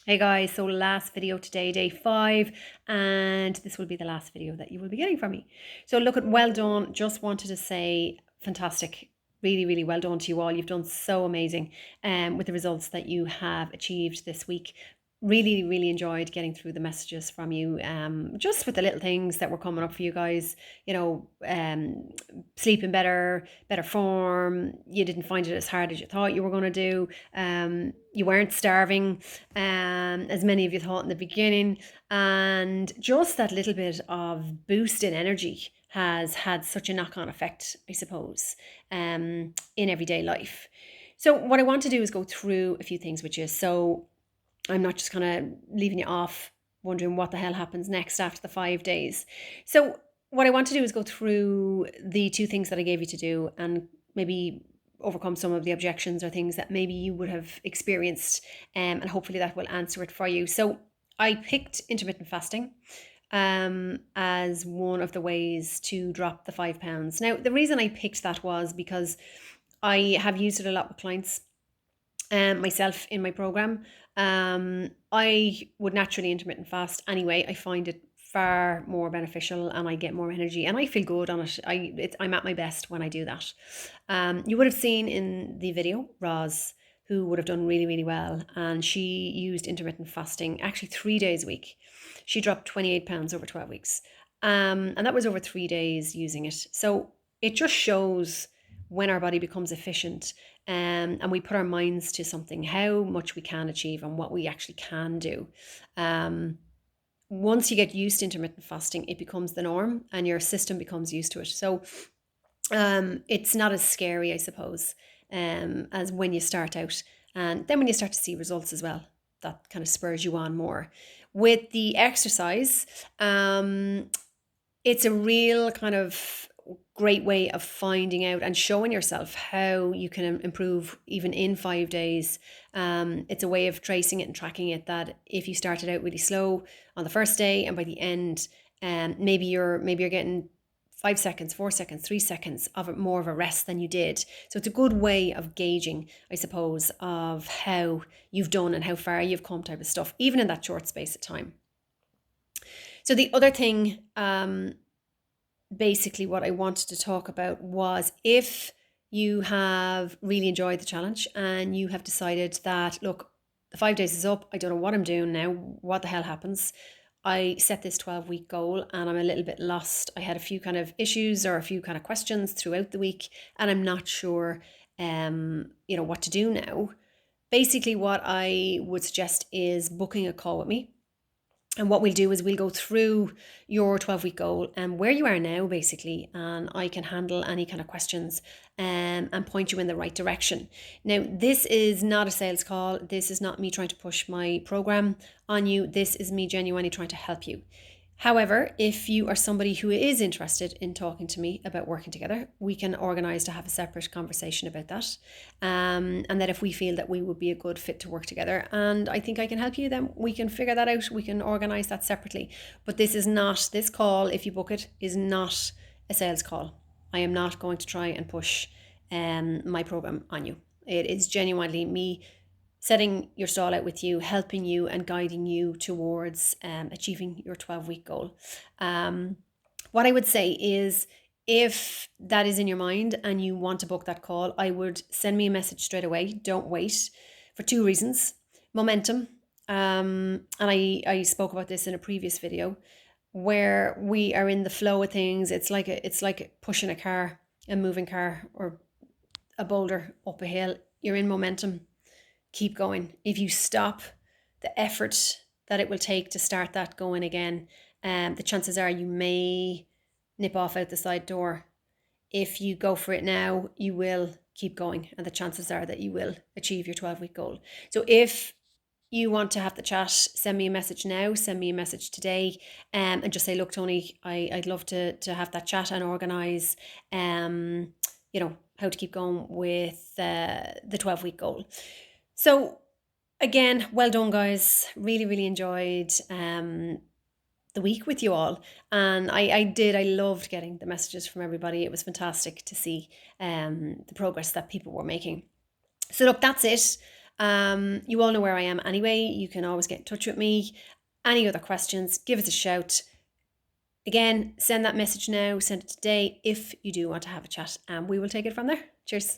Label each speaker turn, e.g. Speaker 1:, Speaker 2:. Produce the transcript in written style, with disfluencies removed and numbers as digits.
Speaker 1: Hey guys, so last video today, day 5, and this will be the last video that you will be getting from me. So look at well done. Just wanted to say fantastic. Really, really well done to you all. You've done so amazing with the results that you have achieved this week. Really, really enjoyed getting through the messages from you, just with the little things that were coming up for you guys. Sleeping better, better form. You didn't find it as hard as you thought you were going to do. You weren't starving, as many of you thought in the beginning, and just that little bit of boost in energy has had such a knock-on effect, I suppose, in everyday life. So what I want to do is go through a few things with you. So I'm not just kind of leaving you off wondering what the hell happens next after the 5 days. So what I want to do is go through the two things that I gave you to do and maybe overcome some of the objections or things that maybe you would have experienced, and hopefully that will answer it for you. So I picked intermittent fasting as one of the ways to drop the 5 pounds. Now, the reason I picked that was because I have used it a lot with clients, myself in my program. I would naturally intermittent fast anyway. I find it far more beneficial and I get more energy and I feel good on it. I'm at my best when I do that. You would have seen in the video Roz, who would have done really, really well, and she used intermittent fasting actually 3 days a week. She dropped 28 pounds over 12 weeks. And that was over 3 days using it. So it just shows when our body becomes efficient, and we put our minds to something, how much we can achieve and what we actually can do. Once you get used to intermittent fasting, it becomes the norm and your system becomes used to it. So it's not as scary, I suppose, as when you start out. And then when you start to see results as well, that kind of spurs you on more. With the exercise, it's a real kind of great way of finding out and showing yourself how you can improve even in 5 days. It's a way of tracing it and tracking it, that if you started out really slow on the first day and by the end, maybe you're getting 5 seconds, 4 seconds, 3 seconds of more of a rest than you did. So it's a good way of gauging, I suppose, of how you've done and how far you've come type of stuff, even in that short space of time. So the other thing, basically what I wanted to talk about was, if you have really enjoyed the challenge and you have decided that, look, the 5 days is up, I don't know what I'm doing now, what the hell happens? I set this 12-week goal and I'm a little bit lost. I had a few kind of issues or a few kind of questions throughout the week and I'm not sure what to do now. Basically what I would suggest is booking a call with me. And what we'll do is we'll go through your 12-week goal and where you are now, basically, and I can handle any kind of questions, and point you in the right direction. Now, this is not a sales call. This is not me trying to push my program on you. This is me genuinely trying to help you. However, if you are somebody who is interested in talking to me about working together, we can organise to have a separate conversation about that. And that if we feel that we would be a good fit to work together and I think I can help you, then we can figure that out. We can organise that separately. But this call, if you book it, is not a sales call. I am not going to try and push my program on you. It is genuinely me setting your stall out with you, helping you and guiding you towards achieving your 12-week goal. What I would say is, if that is in your mind and you want to book that call, I would send me a message straight away. Don't wait, for two reasons. Momentum. And I spoke about this in a previous video, where we are in the flow of things. It's like pushing a moving car, or a boulder up a hill. You're in momentum. Keep going. If you stop, the effort that it will take to start that going again, the chances are you may nip off out the side door. If you go for it now, you will keep going, and the chances are that you will achieve your 12-week goal. So if you want to have the chat, send me a message now, send me a message today, and just say, look, Tony, I'd love to have that chat and organise how to keep going with the 12-week goal. So again, well done, guys. Really, really enjoyed the week with you all. And I loved getting the messages from everybody. It was fantastic to see the progress that people were making. So look, that's it. You all know where I am anyway. You can always get in touch with me. Any other questions, give us a shout. Again, send that message now, send it today if you do want to have a chat, and we will take it from there. Cheers.